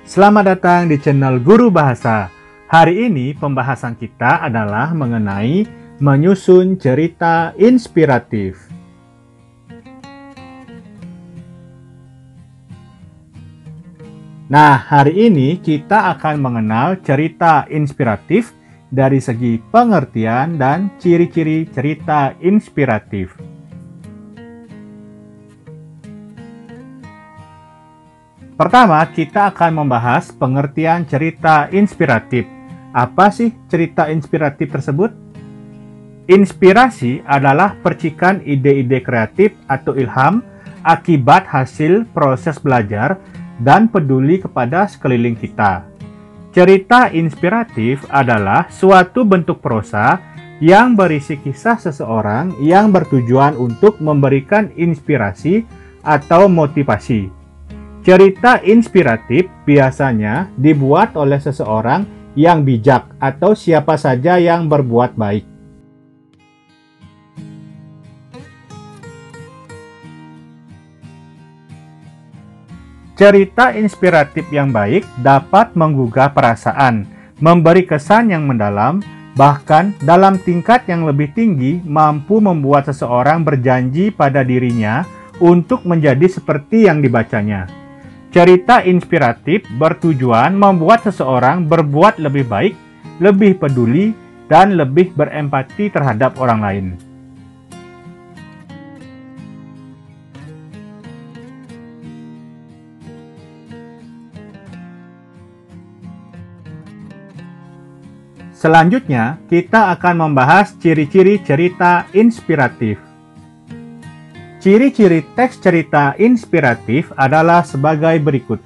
Selamat datang di channel Guru Bahasa. Hari ini pembahasan kita adalah mengenai menyusun cerita inspiratif. Nah, hari ini kita akan mengenal cerita inspiratif dari segi pengertian dan ciri-ciri cerita inspiratif. Pertama, kita akan membahas pengertian cerita inspiratif. Apa sih cerita inspiratif tersebut? Inspirasi adalah percikan ide-ide kreatif atau ilham akibat hasil proses belajar dan peduli kepada sekeliling kita. Cerita inspiratif adalah suatu bentuk prosa yang berisi kisah seseorang yang bertujuan untuk memberikan inspirasi atau motivasi. Cerita inspiratif biasanya dibuat oleh seseorang yang bijak atau siapa saja yang berbuat baik. Cerita inspiratif yang baik dapat menggugah perasaan, memberi kesan yang mendalam, bahkan dalam tingkat yang lebih tinggi mampu membuat seseorang berjanji pada dirinya untuk menjadi seperti yang dibacanya. Cerita inspiratif bertujuan membuat seseorang berbuat lebih baik, lebih peduli, dan lebih berempati terhadap orang lain. Selanjutnya, kita akan membahas ciri-ciri cerita inspiratif. Ciri-ciri teks cerita inspiratif adalah sebagai berikut.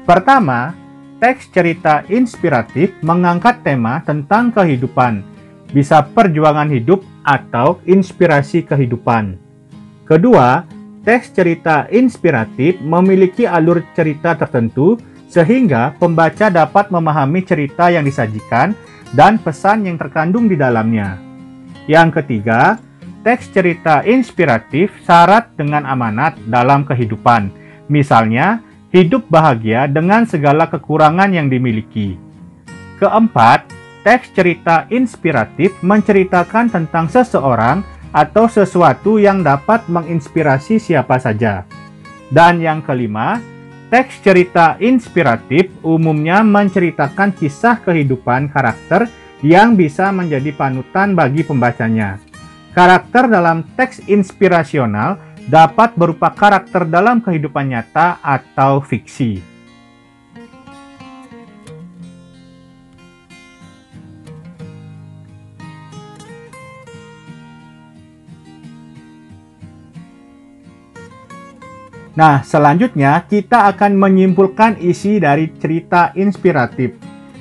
Pertama, teks cerita inspiratif mengangkat tema tentang kehidupan, bisa perjuangan hidup atau inspirasi kehidupan. Kedua, teks cerita inspiratif memiliki alur cerita tertentu sehingga pembaca dapat memahami cerita yang disajikan dan pesan yang terkandung di dalamnya. Yang ketiga, teks cerita inspiratif syarat dengan amanat dalam kehidupan. Misalnya, hidup bahagia dengan segala kekurangan yang dimiliki. Keempat, teks cerita inspiratif menceritakan tentang seseorang atau sesuatu yang dapat menginspirasi siapa saja. Dan yang kelima, teks cerita inspiratif umumnya menceritakan kisah kehidupan karakter yang bisa menjadi panutan bagi pembacanya. Karakter dalam teks inspirasional dapat berupa karakter dalam kehidupan nyata atau fiksi. Nah, selanjutnya kita akan menyimpulkan isi dari cerita inspiratif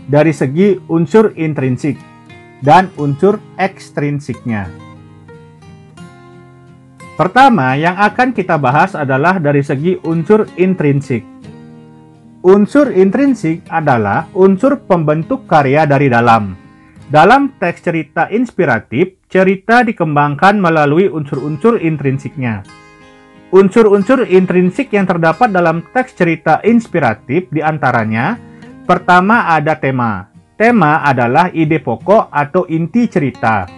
dari segi unsur intrinsik dan unsur ekstrinsiknya. Pertama, yang akan kita bahas adalah dari segi unsur intrinsik. Unsur intrinsik adalah unsur pembentuk karya dari dalam. Dalam teks cerita inspiratif, cerita dikembangkan melalui unsur-unsur intrinsiknya. Unsur-unsur intrinsik yang terdapat dalam teks cerita inspiratif diantaranya, pertama ada tema. Tema adalah ide pokok atau inti cerita.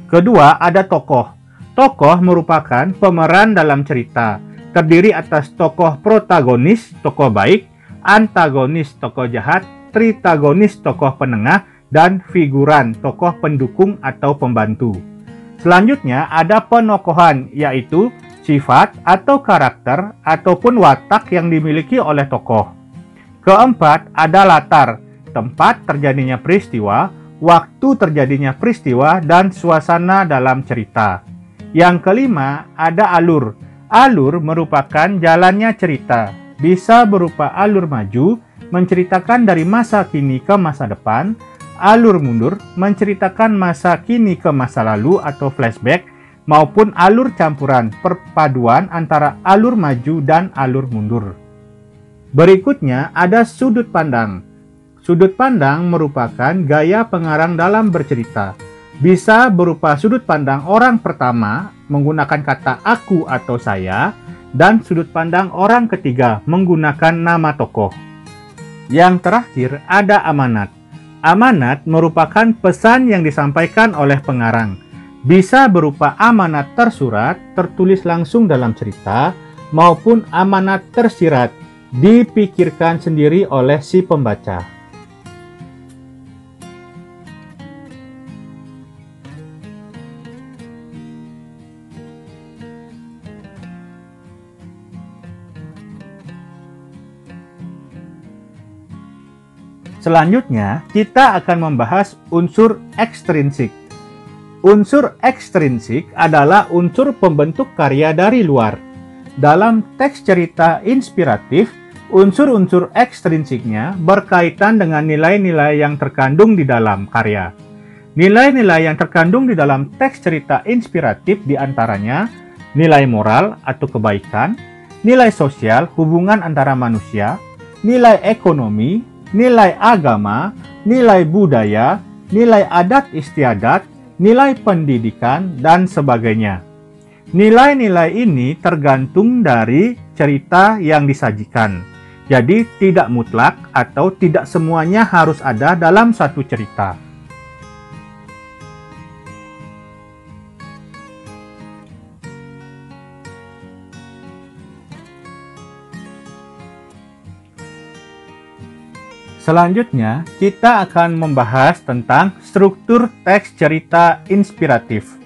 Kedua, ada tokoh. Tokoh merupakan pemeran dalam cerita, terdiri atas tokoh protagonis, tokoh baik, antagonis, tokoh jahat, tritagonis, tokoh penengah, dan figuran, tokoh pendukung atau pembantu. Selanjutnya ada penokohan, yaitu sifat atau karakter ataupun watak yang dimiliki oleh tokoh. Keempat, ada latar, tempat terjadinya peristiwa, waktu terjadinya peristiwa, dan suasana dalam cerita. Yang kelima, ada alur. Alur merupakan jalannya cerita. Bisa berupa alur maju, menceritakan dari masa kini ke masa depan. Alur mundur, menceritakan masa kini ke masa lalu atau flashback. Maupun alur campuran, perpaduan antara alur maju dan alur mundur. Berikutnya, ada sudut pandang. Sudut pandang merupakan gaya pengarang dalam bercerita. Bisa berupa sudut pandang orang pertama menggunakan kata aku atau saya, dan sudut pandang orang ketiga menggunakan nama tokoh. Yang terakhir ada amanat. Amanat merupakan pesan yang disampaikan oleh pengarang. Bisa berupa amanat tersurat, tertulis langsung dalam cerita, maupun amanat tersirat, dipikirkan sendiri oleh si pembaca. Selanjutnya, kita akan membahas unsur ekstrinsik. Unsur ekstrinsik adalah unsur pembentuk karya dari luar. Dalam teks cerita inspiratif, unsur-unsur ekstrinsiknya berkaitan dengan nilai-nilai yang terkandung di dalam karya. Nilai-nilai yang terkandung di dalam teks cerita inspiratif diantaranya nilai moral atau kebaikan, nilai sosial hubungan antara manusia, nilai ekonomi, nilai agama, nilai budaya, nilai adat istiadat, nilai pendidikan, dan sebagainya. Nilai-nilai ini tergantung dari cerita yang disajikan. Jadi tidak mutlak atau tidak semuanya harus ada dalam satu cerita. Selanjutnya, kita akan membahas tentang struktur teks cerita inspiratif.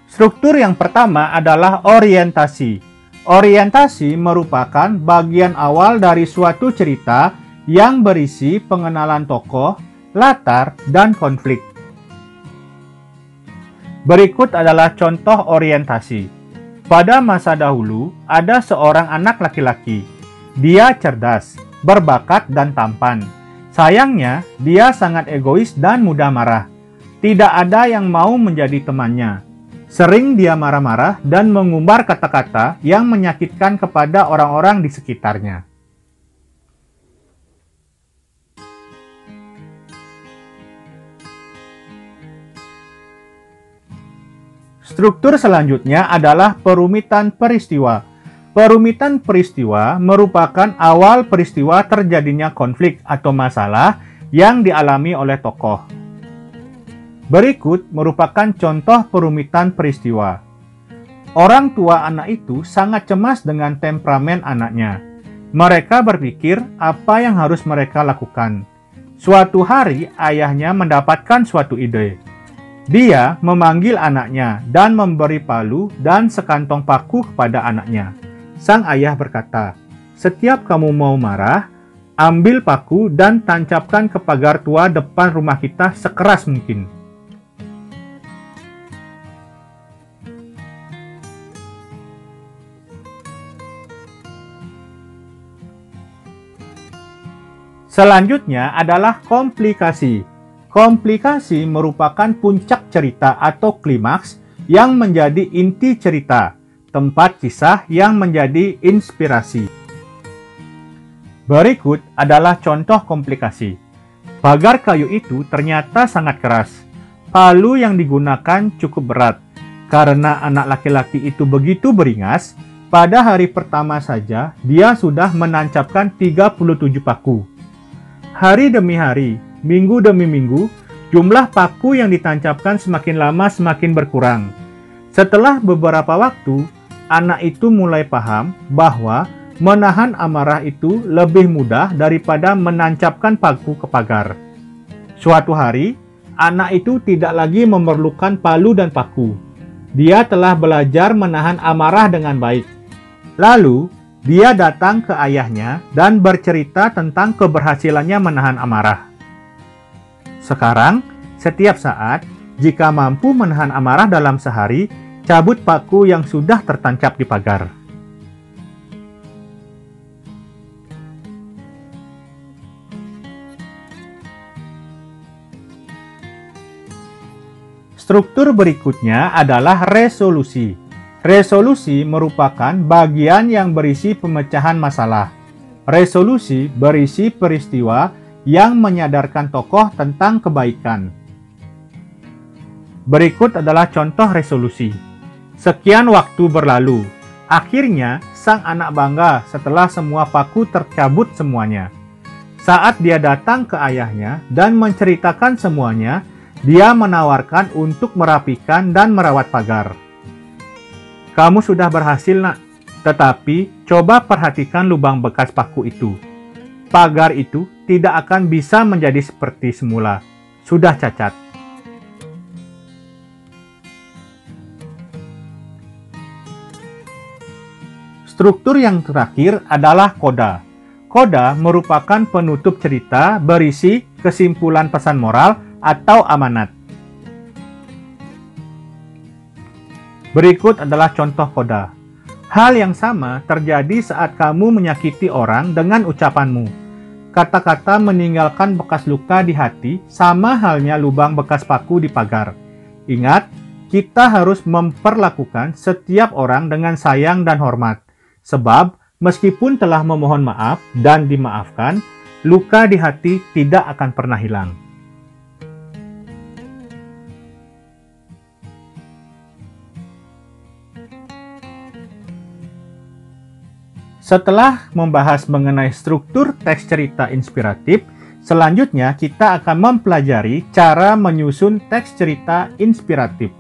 Struktur yang pertama adalah orientasi. Orientasi merupakan bagian awal dari suatu cerita yang berisi pengenalan tokoh, latar, dan konflik. Berikut adalah contoh orientasi. Pada masa dahulu, ada seorang anak laki-laki. Dia cerdas, berbakat, dan tampan. Sayangnya, dia sangat egois dan mudah marah. Tidak ada yang mau menjadi temannya. Sering dia marah-marah dan mengumbar kata-kata yang menyakitkan kepada orang-orang di sekitarnya. Struktur selanjutnya adalah perumitan peristiwa. Perumitan peristiwa merupakan awal peristiwa terjadinya konflik atau masalah yang dialami oleh tokoh. Berikut merupakan contoh perumitan peristiwa. Orang tua anak itu sangat cemas dengan temperamen anaknya. Mereka berpikir apa yang harus mereka lakukan. Suatu hari ayahnya mendapatkan suatu ide. Dia memanggil anaknya dan memberi palu dan sekantong paku kepada anaknya. Sang ayah berkata, "Setiap kamu mau marah, ambil paku dan tancapkan ke pagar tua depan rumah kita sekeras mungkin." Selanjutnya adalah komplikasi. Komplikasi merupakan puncak cerita atau klimaks yang menjadi inti cerita. Tempat kisah yang menjadi inspirasi. Berikut adalah contoh komplikasi. Pagar kayu itu ternyata sangat keras. Palu yang digunakan cukup berat. Karena anak laki-laki itu begitu beringas, pada hari pertama saja dia sudah menancapkan 37 paku. Hari demi hari, minggu demi minggu, jumlah paku yang ditancapkan semakin lama semakin berkurang. Setelah beberapa waktu, anak itu mulai paham bahwa menahan amarah itu lebih mudah daripada menancapkan paku ke pagar. Suatu hari, anak itu tidak lagi memerlukan palu dan paku. Dia telah belajar menahan amarah dengan baik. Lalu, dia datang ke ayahnya dan bercerita tentang keberhasilannya menahan amarah. Sekarang, setiap saat, jika mampu menahan amarah dalam sehari, cabut paku yang sudah tertancap di pagar. Struktur berikutnya adalah resolusi. Resolusi merupakan bagian yang berisi pemecahan masalah. Resolusi berisi peristiwa yang menyadarkan tokoh tentang kebaikan. Berikut adalah contoh resolusi. Sekian waktu berlalu. Akhirnya, sang anak bangga setelah semua paku tercabut semuanya. Saat dia datang ke ayahnya dan menceritakan semuanya, dia menawarkan untuk merapikan dan merawat pagar. Kamu sudah berhasil, nak. Tetapi, coba perhatikan lubang bekas paku itu. Pagar itu tidak akan bisa menjadi seperti semula. Sudah cacat. Struktur yang terakhir adalah koda. Koda merupakan penutup cerita berisi kesimpulan pesan moral atau amanat. Berikut adalah contoh koda. Hal yang sama terjadi saat kamu menyakiti orang dengan ucapanmu. Kata-kata meninggalkan bekas luka di hati sama halnya lubang bekas paku di pagar. Ingat, kita harus memperlakukan setiap orang dengan sayang dan hormat. Sebab, meskipun telah memohon maaf dan dimaafkan, luka di hati tidak akan pernah hilang. Setelah membahas mengenai struktur teks cerita inspiratif, selanjutnya kita akan mempelajari cara menyusun teks cerita inspiratif.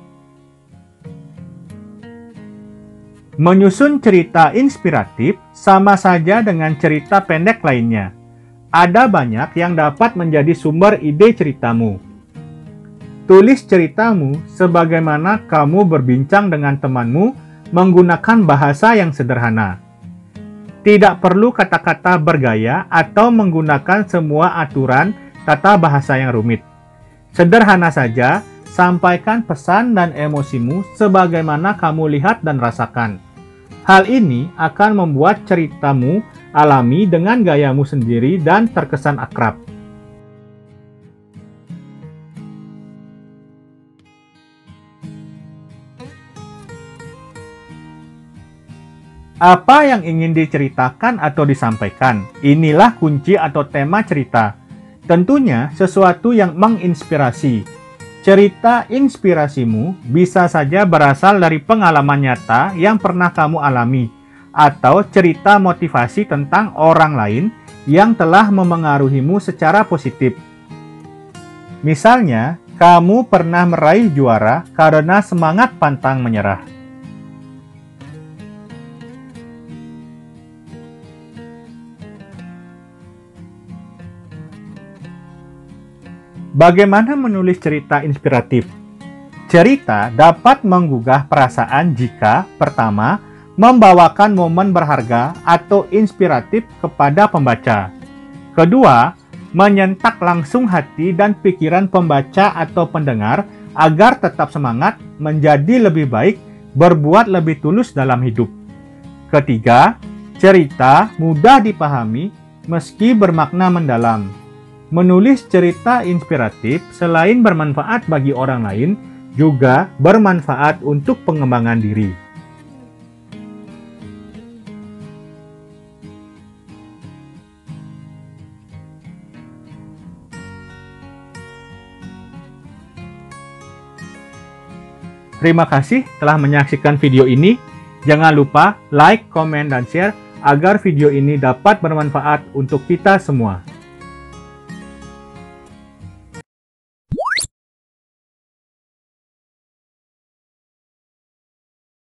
Menyusun cerita inspiratif sama saja dengan cerita pendek lainnya. Ada banyak yang dapat menjadi sumber ide ceritamu. Tulis ceritamu sebagaimana kamu berbincang dengan temanmu menggunakan bahasa yang sederhana. Tidak perlu kata-kata bergaya atau menggunakan semua aturan tata bahasa yang rumit. Sederhana saja, sampaikan pesan dan emosimu sebagaimana kamu lihat dan rasakan. Hal ini akan membuat ceritamu alami dengan gayamu sendiri dan terkesan akrab. Apa yang ingin diceritakan atau disampaikan? Inilah kunci atau tema cerita. Tentunya sesuatu yang menginspirasi. Cerita inspirasimu bisa saja berasal dari pengalaman nyata yang pernah kamu alami, atau cerita motivasi tentang orang lain yang telah memengaruhimu secara positif. Misalnya, kamu pernah meraih juara karena semangat pantang menyerah. Bagaimana menulis cerita inspiratif? Cerita dapat menggugah perasaan jika, pertama, membawakan momen berharga atau inspiratif kepada pembaca. Kedua, menyentak langsung hati dan pikiran pembaca atau pendengar agar tetap semangat, menjadi lebih baik, berbuat lebih tulus dalam hidup. Ketiga, cerita mudah dipahami meski bermakna mendalam. Menulis cerita inspiratif selain bermanfaat bagi orang lain, juga bermanfaat untuk pengembangan diri. Terima kasih telah menyaksikan video ini. Jangan lupa like, komen, dan share agar video ini dapat bermanfaat untuk kita semua.